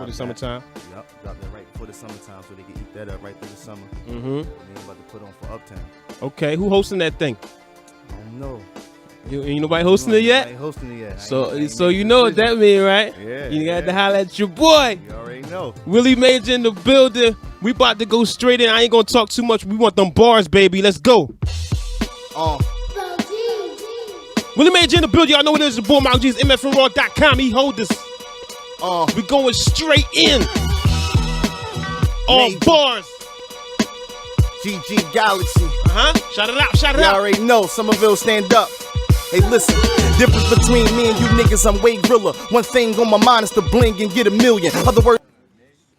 the summertime. Yep, drop that right before the summertime so they can eat that up right through the summer. Mm-hmm. And then about to put on for Uptown. Okay, who hosting that thing? I don't know. Ain't nobody hosting it yet? Nobody hosting it yet. So you know what that mean, right? Yeah. You got to holler at your boy. You already know. Willie Major in the building. We about to go straight in. I ain't gonna talk too much. We want them bars, baby. Let's go. Willie Major in the building. Y'all know what it is. The boy Mount G's MFNraw.com. He hold this. We going straight in. All bars. GG Galaxy. Shout it out. Shout it You out. already know. Somerville, stand up. Hey, listen. Difference between me and you niggas, I'm way griller. One thing on my mind is to bling and get a million. Other words.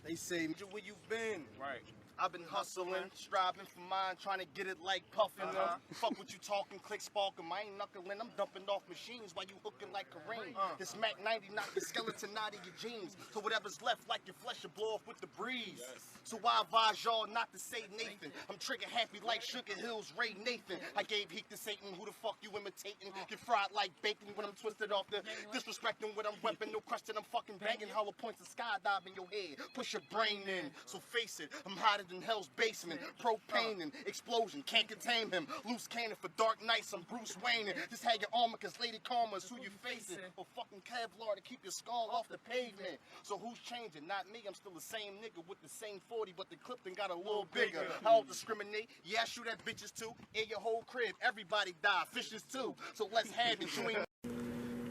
They say, where you been? Right. I've been hustling, striving for mine, trying to get it like puffin'. Fuck what you talking, click sparkin'. I ain't knuckling, I'm dumping off machines while you hooking like Kareem. This Mac 90 knock the skeleton out of your jeans. So whatever's left like your flesh will blow off with the breeze. So I advise y'all not to say Nathan. I'm trigger happy like Sugar Hills Ray Nathan. I gave heat to Satan, who the fuck you imitating? Get fried like bacon when I'm twisted off the disrespecting with I'm weapon, no question I'm fucking banging. Hollow points of skydive in your head, push your brain in. So face it, I'm hotter than hell's basement. Propane and explosion, can't contain him. Loose cannon for dark nights, I'm Bruce Wayne. Just had your armor cause Lady Karma's who you facing. Or fucking Kevlar to keep your skull off the pavement. So who's changing? Not me, I'm still the same nigga with the same 40, but the clip done got a little bigger. I don't discriminate, yeah I shoot at bitches too. In your whole crib, everybody die, fishes too. So let's have it, you ain't.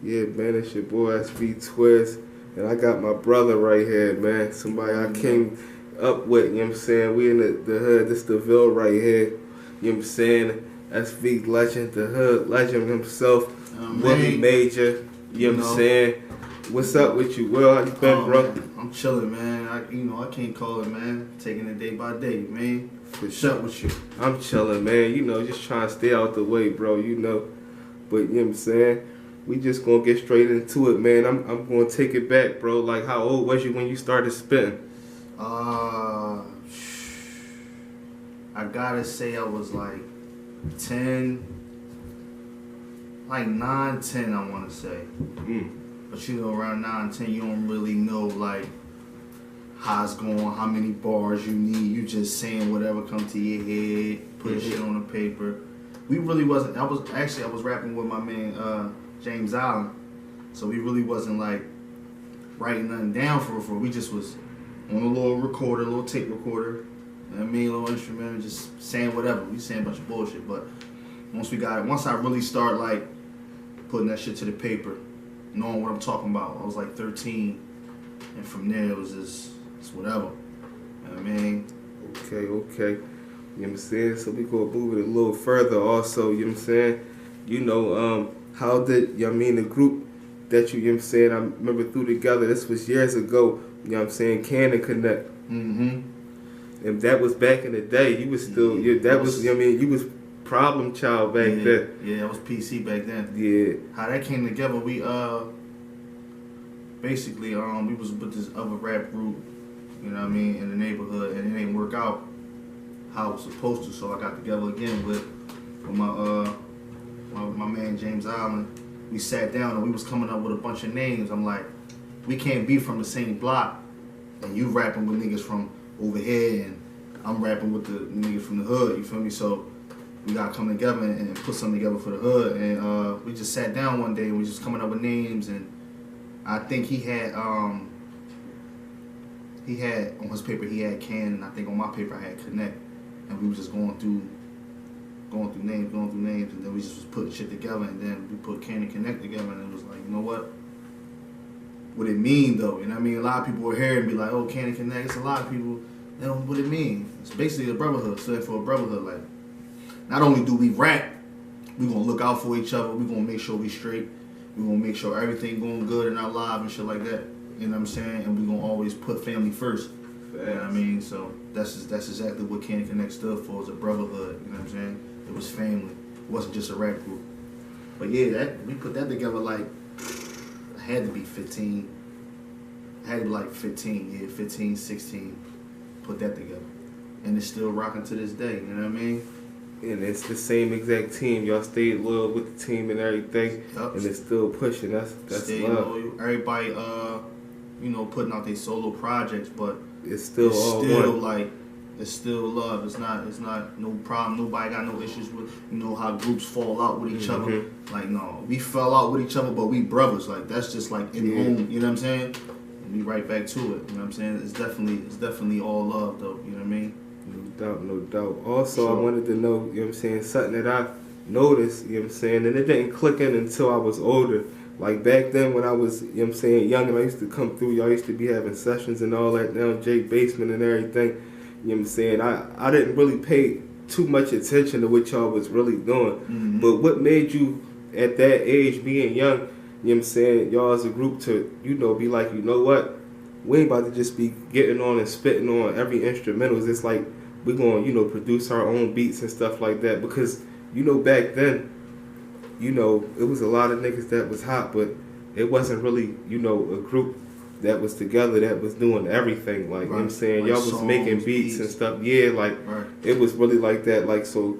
Yeah, man, it's your boy SV Twist, and I got my brother right here, man. Somebody I came up with, you know what I'm saying? We in the hood, this the Ville right here, you know what I'm saying? SV legend, the hood legend himself, Willie Major, you know what I'm saying? What's up with you, Will? How you been, bro? Man, I'm chilling, man. I can't call it, man. Taking it day by day, man. What's up with you? I'm chilling, man. You know, just trying to stay out the way, bro, you know. But, you know what I'm saying? We just gonna get straight into it, man. I'm gonna take it back, bro. Like, how old was you when you started spitting? I gotta say I was like 10, like 9, 10, I wanna say. But you know, around 9, 10, you don't really know like how it's going, how many bars you need. You just saying whatever comes to your head, put shit on the paper. We really wasn't. I was rapping with my man James Allen, so we really wasn't like writing nothing down for. We just was on a little recorder, a little tape recorder. You know what I mean, a little instrument, just saying whatever. We saying a bunch of bullshit, but once I really start like putting that shit to the paper, knowing what I'm talking about, I was like 13, and from there it was just whatever. You know what I mean? Okay. You know what I'm saying? So we gonna move it a little further also, you know what I'm saying? You know, how did, you know what I mean, the group that you know what I'm saying, I remember threw together, this was years ago, you know what I'm saying, Can Connect. And that was back in the day, you was still, you know what I mean, you was problem child back then. Yeah, it was PC back then. Yeah. How that came together, we basically we was with this other rap group, you know what I mean, in the neighborhood, and it didn't work out how it was supposed to. So I got together again with my man James Allen. We sat down and we was coming up with a bunch of names. I'm like, we can't be from the same block, and you rapping with niggas from over here, and I'm rapping with the niggas from the hood. You feel me? So we gotta come together and put something together for the hood. And we just sat down one day and we just coming up with names. And I think he had on his paper he had Can, and I think on my paper I had Connect. And we was just going through names, and then we just was putting shit together, and then we put Can and Connect together, and it was like, you know what it mean though? You know what I mean? A lot of people were here and be like, oh, Can and Connect. It's a lot of people, they don't know what it mean. It's basically a brotherhood, stood for a brotherhood. Like, not only do we rap, we gonna look out for each other, we gonna make sure we straight, we gonna make sure everything going good in our lives and shit like that. You know what I'm saying? And we gonna always put family first. You know what I mean? So that's exactly what Can and Connect stood for, is a brotherhood. You know what I'm saying? It was family. It wasn't just a rap group. But yeah, we put that together like, I had to be 15. I had to be like 15, 15, 16. Put that together. And it's still rocking to this day, you know what I mean? And it's the same exact team. Y'all stayed loyal with the team and everything. Yep. And it's still pushing. That's Stay love. loyal. Everybody you know, putting out their solo projects, but It's still it's all still one. like it's still love. It's not no problem. Nobody got no issues with, you know, how groups fall out with each other. Like, no, we fell out with each other, but we brothers. Like, that's just like in home. You know what I'm saying? And we right back to it. You know what I'm saying? It's definitely all love though. You know what I mean? No doubt, no doubt. Also, Sure. I wanted to know, you know what I'm saying, something that I noticed, you know what I'm saying, and it didn't click in until I was older. Like back then when I was, you know what I'm saying, young and I used to come through, y'all used to be having sessions and all that down Jay Basement and everything. You know what I'm saying? I didn't really pay too much attention to what y'all was really doing. But what made you at that age, being young, you know what I'm saying, y'all as a group to, you know, be like, you know what? We ain't about to just be getting on and spitting on every instrumentals. It's like we're going to, you know, produce our own beats and stuff like that. Because, you know, back then, you know, it was a lot of niggas that was hot, but it wasn't really, you know, a group that was together that was doing everything. Like, you know what I'm saying? Like Y'all was songs, making beats and stuff. Yeah, like, Right. it was really like that. Like, so,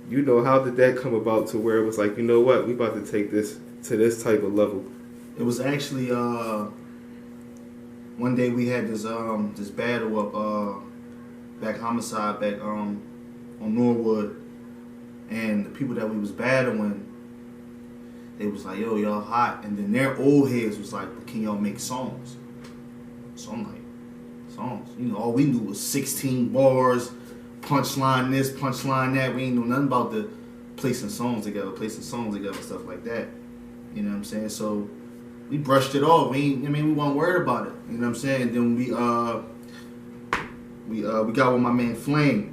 you know, how did that come about to where it was like, you know what? We about to take this to this type of level. It was actually one day we had this battle up back homicide back on Norwood, and the people that we was battling, they was like, yo, y'all hot, and then their old heads was like, can y'all make songs? So I'm like, songs? You know, all we knew was 16 bars, punchline this, punchline that. We ain't know nothing about the placing songs together, stuff like that. You know what I'm saying? So we brushed it off. We weren't worried about it. You know what I'm saying? And then we got with my man Flame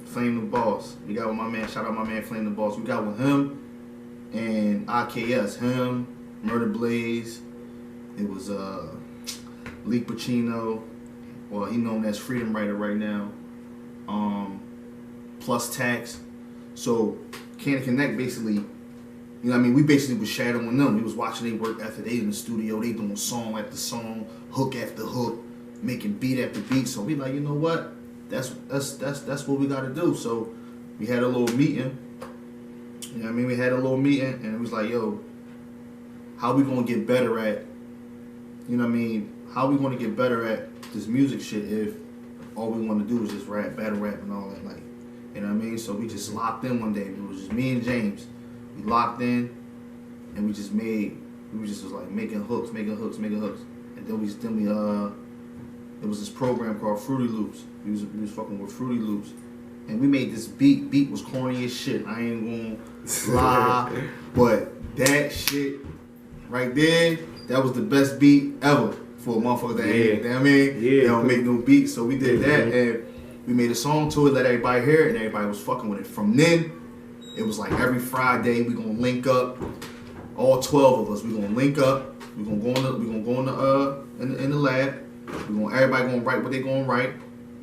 the Boss. We got with my man, shout out my man Flame the Boss. We got with him and IKS, him, Murder Blaze. It was Lee Pacino. Well, he known as Freedom Writer right now. Plus Tax. So Can Connect basically, you know what I mean, we basically was shadowing them. We was watching they work after they in the studio, they doing song after song, hook after hook, making beat after beat. So we like, you know what? That's what we gotta do. So we had a little meeting. You know what I mean? We had a little meeting and it was like, yo, how we gonna get better at, you know what I mean? How we gonna get better at this music shit if all we wanna do is just rap, battle rap and all that, like, you know what I mean? So we just locked in one day. It was just me and James. We locked in and we just was like making hooks. And then it was this program called Fruity Loops. We was fucking with Fruity Loops. And we made this beat. Beat was corny as shit. I ain't gonna lie. But that shit right there, that was the best beat ever for a motherfucker that ain't, you know what I mean? They don't make no beats. So we did that and we made a song to it, let everybody hear it, and everybody was fucking with it. From then, it was like every Friday we gonna link up. All 12 of us, we gonna link up. We gonna go in the lab. Everybody gonna write what they gonna write.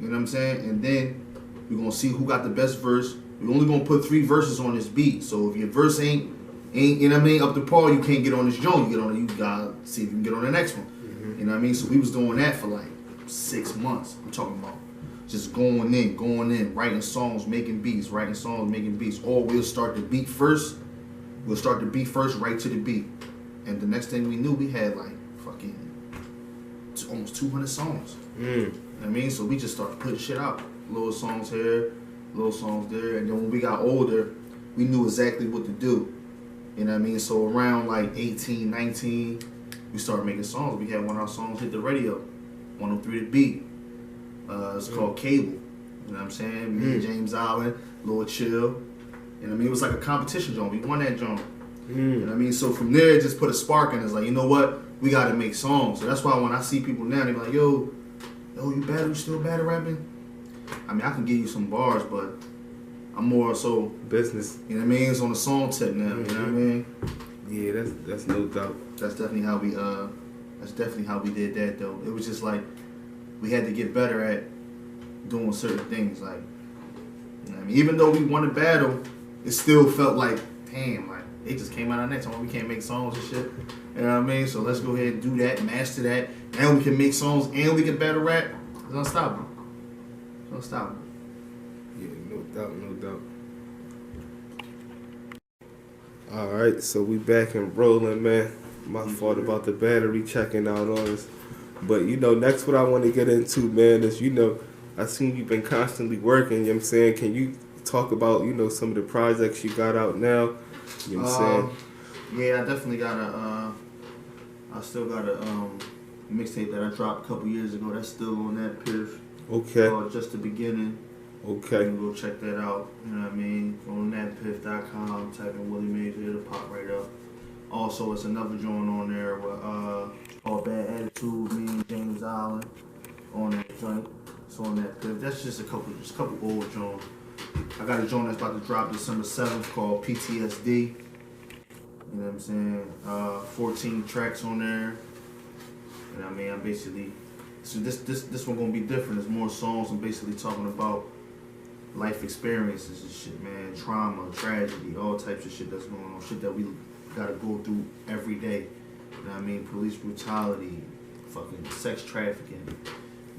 You know what I'm saying? And then we gonna see who got the best verse. We only gonna put 3 verses on this beat. So if your verse ain't you know what I mean, up to par, you can't get on this joint. You gotta see if you can get on the next one. You know what I mean? So we was doing that for like 6 months. I'm talking about just going in, writing songs, making beats, Or we'll start the beat first. Right to the beat. And the next thing we knew, we had like fucking almost 200 songs. You know what I mean? So we just started putting shit out. Little songs here, little songs there. And then when we got older, we knew exactly what to do. You know what I mean? So around like 18, 19, we started making songs. We had one of our songs hit the radio, 103 The Beat. It's called Cable. You know what I'm saying? Me and James Allen, Lil Chill. You know what I mean? It was like a competition joint. We won that joint. You know what I mean? So from there, it just put a spark in us. Like, you know what? We got to make songs. So that's why when I see people now, they be like, yo, you still battle rapping? I mean, I can give you some bars, but I'm more so business. You know what I mean? It's on the song tip now. You know what I mean? Yeah, that's no doubt. That's definitely how we did that though. It was just like we had to get better at doing certain things. Like, you know what I mean? Even though we won a battle, it still felt like, damn, like it just came out our next time. We can't make songs and shit. You know what I mean? So let's go ahead and do that, master that. Now we can make songs and we can battle rap. It's unstoppable. Yeah, no doubt. Alright, so we back and rolling, man. My fault about the battery checking out on us. But, you know, next what I want to get into, man, is, you know, I seen you've been constantly working, you know what I'm saying? Can you talk about, you know, some of the projects you got out now? You know what I'm saying? Yeah, I definitely got I still got a mixtape that I dropped a couple years ago. That's still on that Piff. Okay. Just the beginning. Okay. You can go check that out. You know what I mean? Go on natpiff.com, type in Willie Major, it'll pop right up. Also, it's another joint on there with called Bad Attitude, me and James Allen on that joint. It's on that Piff. That's just a couple old joints. I got a joint that's about to drop December 7th called PTSD. You know what I'm saying? 14 tracks on there. You know what I mean? I'm basically, so this one gonna be different. There's more songs. I'm basically talking about life experiences and shit, man. Trauma, tragedy, all types of shit that's going on. Shit that we gotta go through every day. You know what I mean? Police brutality, fucking sex trafficking,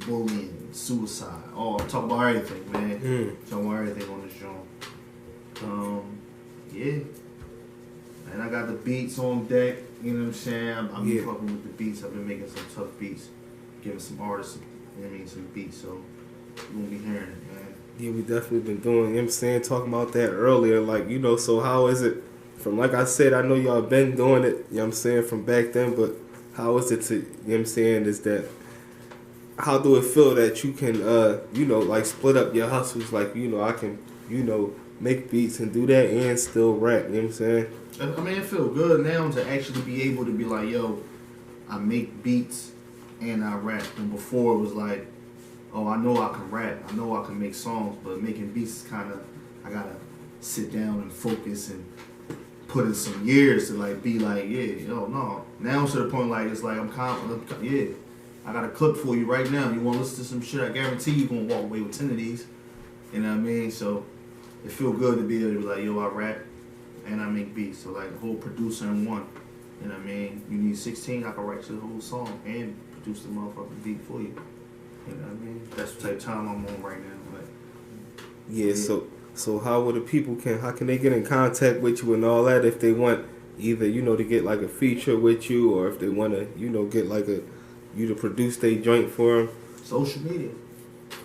bullying, suicide. Oh, I'm talking about everything, man. Talking about everything on this joint. Yeah. And I got the beats on deck, you know what I'm saying? I'm fucking with the beats. I've been making some tough beats, giving some artists, you know what I mean, some beats. So you're gonna be hearing it, man. Yeah, we definitely been doing, you know what I'm saying, talking about that earlier. Like, you know, so how is it from, like I said, I know y'all been doing it, you know what I'm saying, from back then, but how is it to, you know what I'm saying, is that, how do it feel that you can, you know, like split up your hustles? Like, you know, I can, you know, make beats and do that and still rap, you know what I'm saying? I mean, it feel good now to actually be able to be like, yo, I make beats and I rap. And before it was like, oh, I know I can rap, I know I can make songs, but making beats is kind of, I gotta sit down and focus and put in some years to like be like, yeah, yo, no. Now it's to the point like, it's like, I'm confident, yeah, I got a clip for you right now. You want to listen to some shit, I guarantee you gonna walk away with 10 of these. You know what I mean? So it feel good to be able to be like, yo, I rap and I make beats. So like a whole producer in one. You know what I mean? You need 16, I can write you the whole song and produce the motherfucking beat for you. You know what I mean? That's the type of time I'm on right now. Like, yeah. So how would the people how can they get in contact with you and all that if they want either, you know, to get like a feature with you, or if they want to, you know, get like you to produce their joint for them? Social media.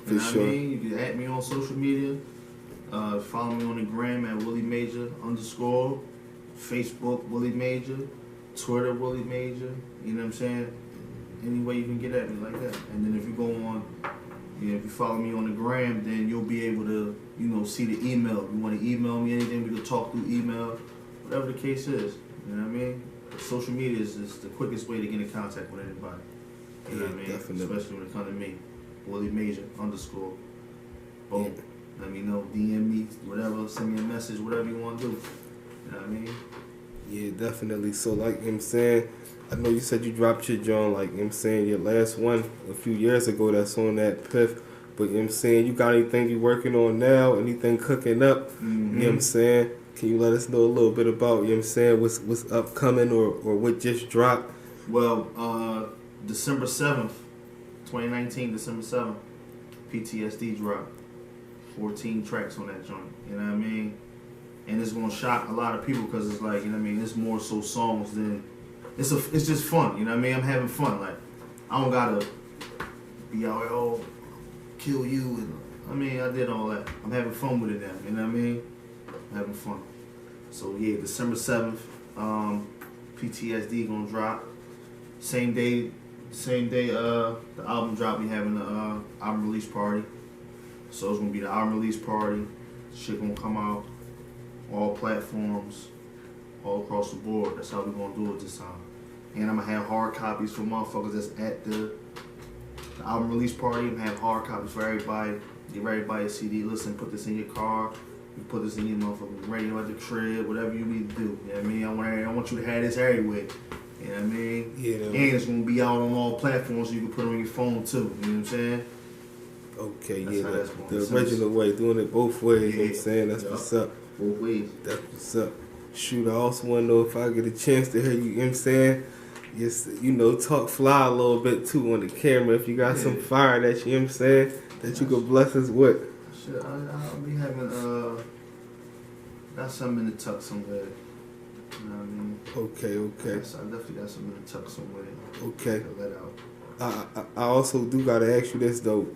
For you know sure. What I mean? You can add me on social media. Follow me on the gram at Willie Major _. Facebook Willie Major. Twitter Willie Major. You know what I'm saying? Any way you can get at me like that. And then if you go on, you know, if you follow me on the gram, then you'll be able to, you know, see the email. If you want to email me anything, we can talk through email. Whatever the case is. You know what I mean? Social media is just the quickest way to get in contact with anybody. You know what I mean? Definitely. Especially when it comes to me. Willie Major _ Boom. Yeah. Let me know, DM me, whatever, send me a message, whatever you want to do. You know what I mean? Yeah, definitely. So, like, you know what I'm saying, I know you said you dropped your joint, like, you know what I'm saying, your last one a few years ago that's on that Piff. But, you know what I'm saying, you got anything you working on now, anything cooking up, you know what I'm saying? Can you let us know a little bit about, you know what I'm saying, what's upcoming or what just dropped? Well, December 7th, 2019, December 7th, PTSD dropped. 14 tracks on that joint, you know what I mean? And it's gonna shock a lot of people because it's like, you know what I mean, it's more so songs than, it's just fun, you know what I mean? I'm having fun, like, I don't gotta be out here, oh, kill you, and I mean, I did all that. I'm having fun with it now, you know what I mean? I'm having fun. So yeah, December 7th, PTSD gonna drop. Same day, the album drop, we having the album release party. So it's gonna be the album release party. Shit gonna come out, all platforms, all across the board. That's how we gonna do it this time. And I'm gonna have hard copies for motherfuckers that's at the album release party. I'm gonna have hard copies for everybody. Give everybody a CD. Listen, put this in your car. You put this in your motherfucking radio at the crib. Whatever you need to do. You know what I mean? I want you to have this everywhere. You know what I mean? Yeah. And it's gonna be out on all platforms, so you can put it on your phone too. You know what I'm saying? Okay, That's yeah, how that's going. the original way, doing it both ways, you know what I'm saying? That's Yeah. what's up. Both ways. That's what's up. Shoot, I also want to know if I get a chance to hear you, you know what I'm saying? Just, you know, talk fly a little bit too on the camera. If you got some fire that, you know what I'm saying, that you could bless us with. Shit, I'll be having, got something in the tuck somewhere. You know what I mean? Okay. I definitely got something in the tuck somewhere. Okay. To let out. I also do gotta ask you this though.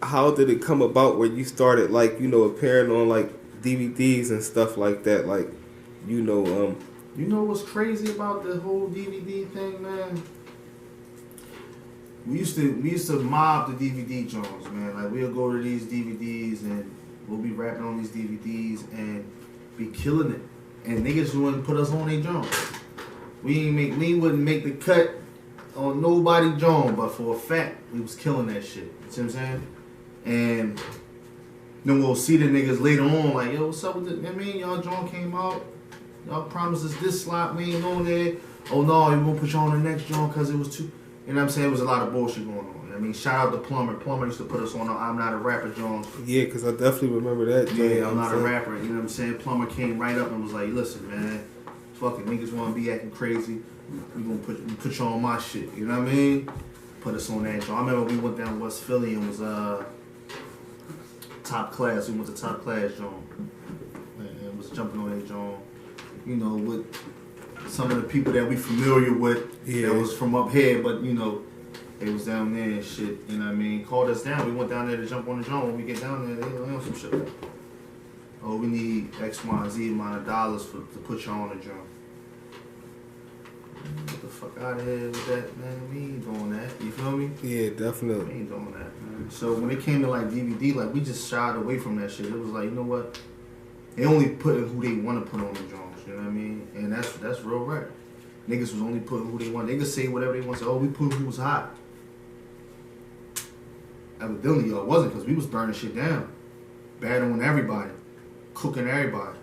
How did it come about where you started like appearing on like DVDs and stuff like that? Like, You know what's crazy about the whole DVD thing, man? We used to mob the DVD joints, man. Like we'll go to these DVDs and we'll be rapping on these DVDs and be killing it. And niggas wouldn't put us on their joints. We wouldn't make the cut on nobody joint, but for a fact we was killing that shit. You see what I'm saying? And then we'll see the niggas later on like, yo, what's up with this? I mean, y'all joint came out. Y'all promised us this slot, we ain't on there. Oh no, we won't put you on the next joint because it was too. You know what I'm saying? It was a lot of bullshit going on. I mean, shout out to Plumber. Plumber used to put us on the I'm Not a Rapper joint. Yeah, because I definitely remember that. Yeah, I'm not a rapper. You know what I'm saying? Plumber came right up and was like, listen, man, fucking niggas want to be acting crazy. We gonna put you on my shit. You know what I mean? Put us on that joint. I remember we went down West Philly and was Top Class. We went to Top Class joint. And was jumping on that joint. You know, with some of the people that we familiar with that was from up here, but they was down there and shit, you know what I mean? Called us down. We went down there to jump on the joint. When we get down there, they on some shit. Oh, we need X, Y, Z amount of dollars to put you on the joint. Get the fuck out of here with that, man. We ain't doing that. You feel me? Yeah, definitely. We ain't doing that, man. So when it came to like DVD, like we just shied away from that shit. It was like, you know what? They only putting who they want to put on the joint. You know what I mean? And that's real right. Niggas was only putting who they want. They could say whatever they want. Say, oh, we put who was hot. Evidently, y'all wasn't, because we was burning shit down. Battling everybody. Cooking everybody.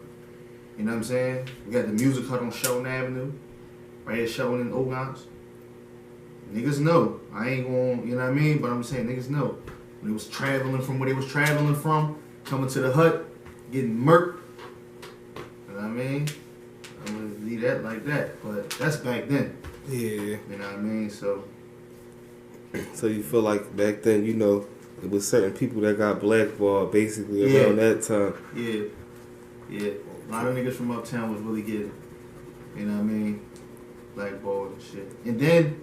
You know what I'm saying? We got the music hut on Shelton Avenue. Right here, Shelton and Ogons. Niggas know. I ain't going, you know what I mean? But I'm saying, niggas know. When they was traveling from where they was traveling from, coming to the hut, getting murked. You know what I mean? I'm gonna leave that like that, but that's back then. Yeah. You know what I mean? So you feel like back then, it was certain people that got blackballed basically around that time. Yeah. Yeah. A lot of niggas from uptown was really getting, you know what I mean? Blackballed and shit. And then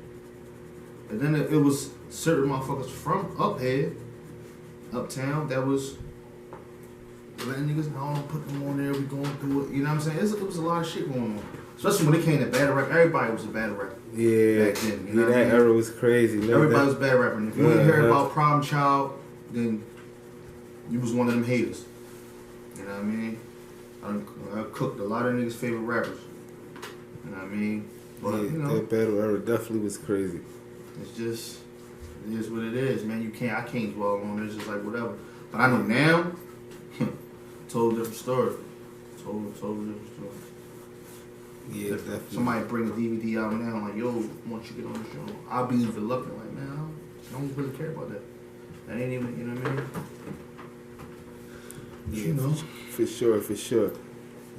it was certain motherfuckers from up here, uptown, that was letting niggas know, don't put them on there, we going through it. You know what I'm saying? It was a lot of shit going on. Especially when it came to battle rap. Everybody was a battle rapper. Yeah. Back then. You know that era was crazy. Everybody was battle rapping. If you didn't hear about Problem Child, then you was one of them haters. You know what I mean? I cooked a lot of niggas' favorite rappers. You know what I mean? But, that battle era definitely was crazy. It's just, it is what it is, man. I can't dwell on it. It's just like whatever. But I know now, total different story. Total different story. Yeah, definitely. Somebody bring a DVD out now, like, yo, once you get on the show, I'll be reluctant, like, man, I don't really care about that. That ain't even, you know what I mean? Yeah, for sure.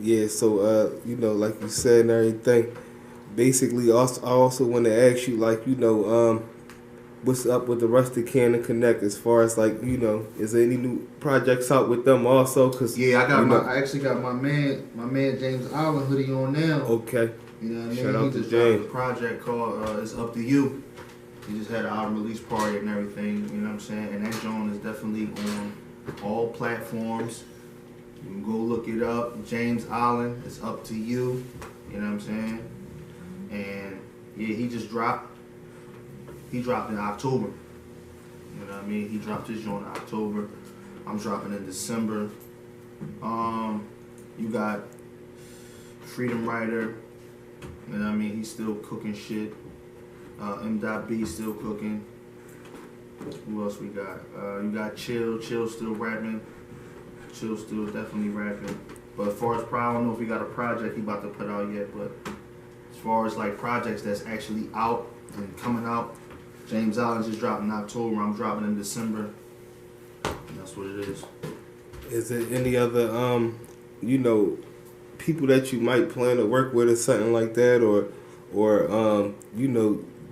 Yeah, so, like you said and everything, basically, I also want to ask you, like, what's up with the Rusty Cannon Connect as far as, like, is there any new projects out with them also? Cause, yeah, I actually got my man James Allen hoodie on now. Okay. You know what I mean? Shout out to just James. dropped a project called It's Up to You. He just had an album release party and everything, you know what I'm saying? And that joint is definitely on all platforms. You can go look it up. James Allen, It's Up to You. You know what I'm saying? And yeah, he dropped in October. You know what I mean? He dropped his joint in October. I'm dropping in December. You got Freedom Rider. You know what I mean? He's still cooking shit. M.B still cooking. Who else we got? You got Chill. Chill still rapping. Chill still definitely rapping. But as far as I don't know if he got a project he about to put out yet. But as far as like projects that's actually out and coming out, James Allen just dropped in October. I'm dropping in December. And that's what it is. Is there any other, people that you might plan to work with or something like that, or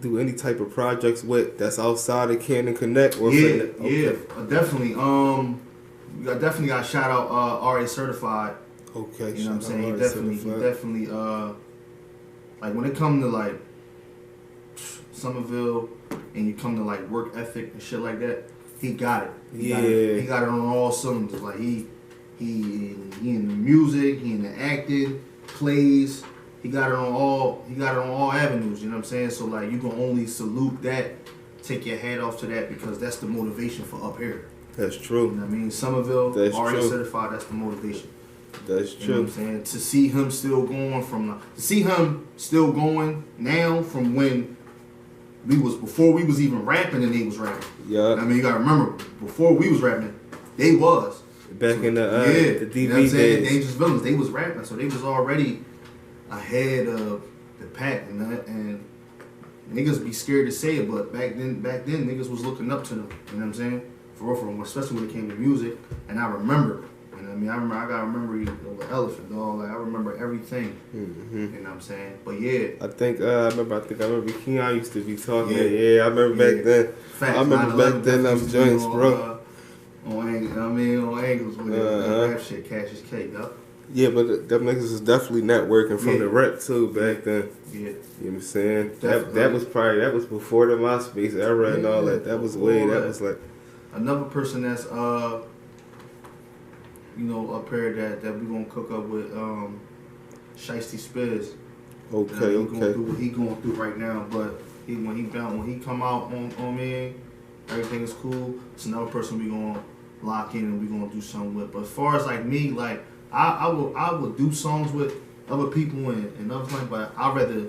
do any type of projects with that's outside of Cannon Connect? Or yeah, definitely. I definitely got shout out RA Certified. Okay, you know what I'm saying? He definitely like when it comes to like Somerville and you come to like work ethic and shit like that, he got it. He got it on all cylinders. Like he in the music, he in the acting, plays. He got it on all avenues. You know what I'm saying? So like you can only salute that, take your hat off to that because that's the motivation for up here. That's true. You know what I mean? Somerville, that's already true. certified. That's the motivation. That's true. You know what I'm saying? To see him still going now from when before we was even rapping and they was rapping. Yeah. I mean, you gotta remember, before we was rapping, they was. Back in the DV you know what I'm saying? days. Dangerous Villains, they was rapping, so they was already ahead of the pack, and niggas be scared to say it, but back then niggas was looking up to them. You know what I'm saying? For real, especially when it came to music. And I remember. You know what I mean? I got a memory of the Elephant, dog. Like I remember everything. Mm-hmm. You know what I'm saying? But yeah. I think I remember Keon used to be talking. Yeah, I remember back then. Facts, I remember back then them joints, bro. On angles with that rap shit, Cash is K, yup. Yeah, but them niggas was definitely networking from the rep too back then. Yeah. You know what I'm saying? Definitely. That was before the MySpace era and all that. That was was like another person that's up here that we gonna cook up with Shiesty Spiz. Okay. What he going through right now, but when he come out on me, everything is cool. It's another person we gonna lock in and we gonna do something with. But as far as like me, like I would do songs with other people and other things, but I'd rather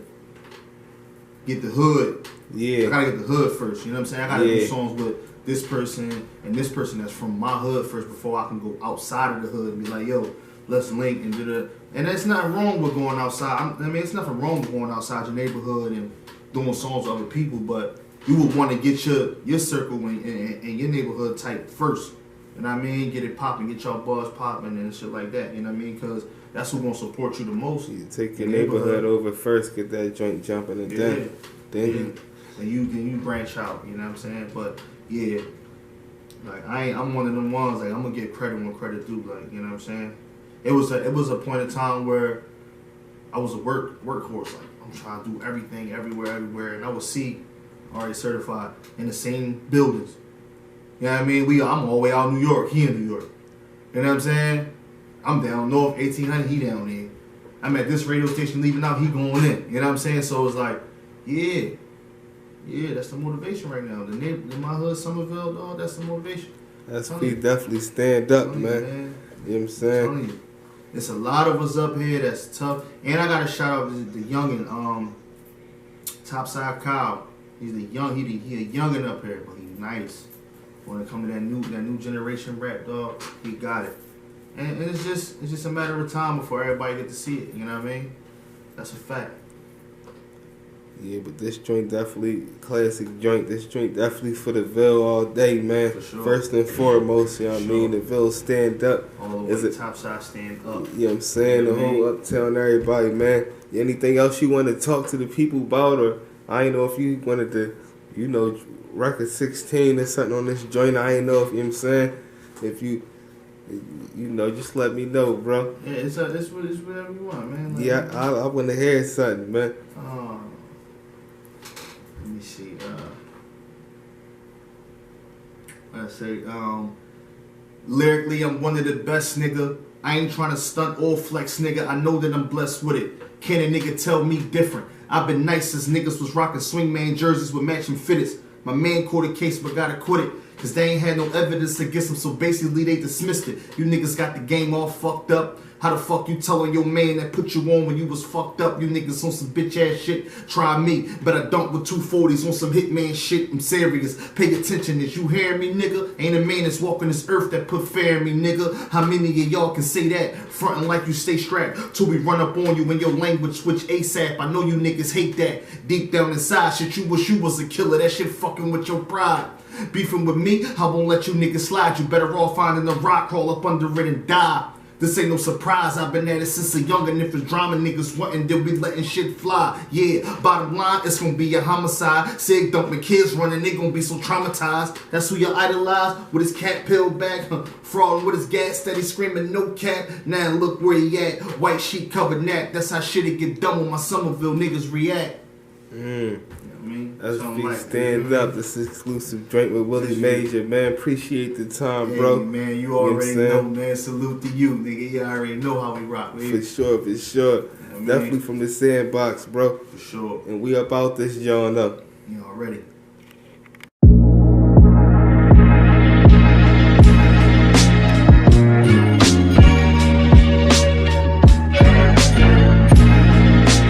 get the hood. Yeah. I gotta get the hood first. You know what I'm saying? I gotta do songs with this person and this person that's from my hood first before I can go outside of the hood and be like, yo, let's link and do that. And it's not wrong with going outside. I mean, it's nothing wrong with going outside your neighborhood and doing songs with other people, but you would want to get your circle and your neighborhood tight first. You know what I mean? Get it popping, get y'all buzz popping and shit like that. You know what I mean? Because that's who's gonna support you the most. You take your neighborhood over first, get that joint jumping, and then you branch out. You know what I'm saying? But yeah, like I'm one of them ones. Like I'm gonna get credit when credit due. Like you know what I'm saying? It was a point in time where I was a workhorse. Like I'm trying to do everything, everywhere, and I was already certified in the same buildings. You know what I mean? I'm all the way out in New York. He in New York. You know what I'm saying? I'm down north, 1800. He down there. I'm at this radio station leaving out. He going in. You know what I'm saying? So it's like, yeah, that's the motivation right now. The neighbor in my hood, Somerville, dog. That's the motivation. That's definitely stand up, man. You know what I'm saying? It's a lot of us up here that's tough. And I got to shout out the youngin', Topside Kyle. He's a youngin' up here, but he's nice. When it comes to that new generation rap, dog, he got it. And it's just a matter of time before everybody get to see it. You know what I mean? That's a fact. Yeah, but this joint definitely classic joint. This joint definitely for the Ville all day, man. For sure. First and foremost, you know what I mean? The Ville stand up. All the way Topside stand up. You know what I'm saying? The whole uptown everybody, man. Anything else you want to talk to the people about, or I ain't know if you wanted to, record 16 or something on this joint. I ain't know if, you know what I'm saying? If you just let me know, bro. Yeah, it's whatever you want, man. Like, yeah, I want to hear something, man. Let me see. I say, lyrically, I'm one of the best, nigga. I ain't trying to stunt or flex, nigga. I know that I'm blessed with it. Can a nigga tell me different? I've been nice since niggas was rocking swingman jerseys with matching fitteds. My man caught a case but got acquitted, cause they ain't had no evidence against him, so basically they dismissed it. You niggas got the game all fucked up. How the fuck you telling your man that put you on when you was fucked up? You niggas on some bitch ass shit. Try me, but I dunk with 240s on some hitman shit. I'm serious. Pay attention, is you hearing me, nigga? Ain't a man that's walking this earth that put fair in me, nigga. How many of y'all can say that? Frontin' like you stay strapped till we run up on you when your language switch ASAP. I know you niggas hate that. Deep down inside, shit, you wish you was a killer. That shit fucking with your pride. Beefing with me, I won't let you niggas slide. You better off finding a rock, crawl up under it and die. This ain't no surprise, I've been at it since a youngin'. If it's drama niggas wantin', then we letting shit fly. Yeah, bottom line, it's gonna be a homicide. Sig dumping kids running, they gonna be so traumatized. That's who you idolize, with his cat peeled back. Frauding with his gas, steady screaming no cap. Now look where he at, white sheet covered nap. That's how shit it get done when my Somerville niggas react. You know what I mean? That's Something be like stand that. up. This exclusive drink with Willie Major, man. Appreciate the time, Hey, bro. man, you know what I'm already saying? know, man. Salute to you, nigga. You already know how we rock, man. For sure, for sure. I mean? Definitely from the sandbox, bro. For sure. And we up out this joint up. You already.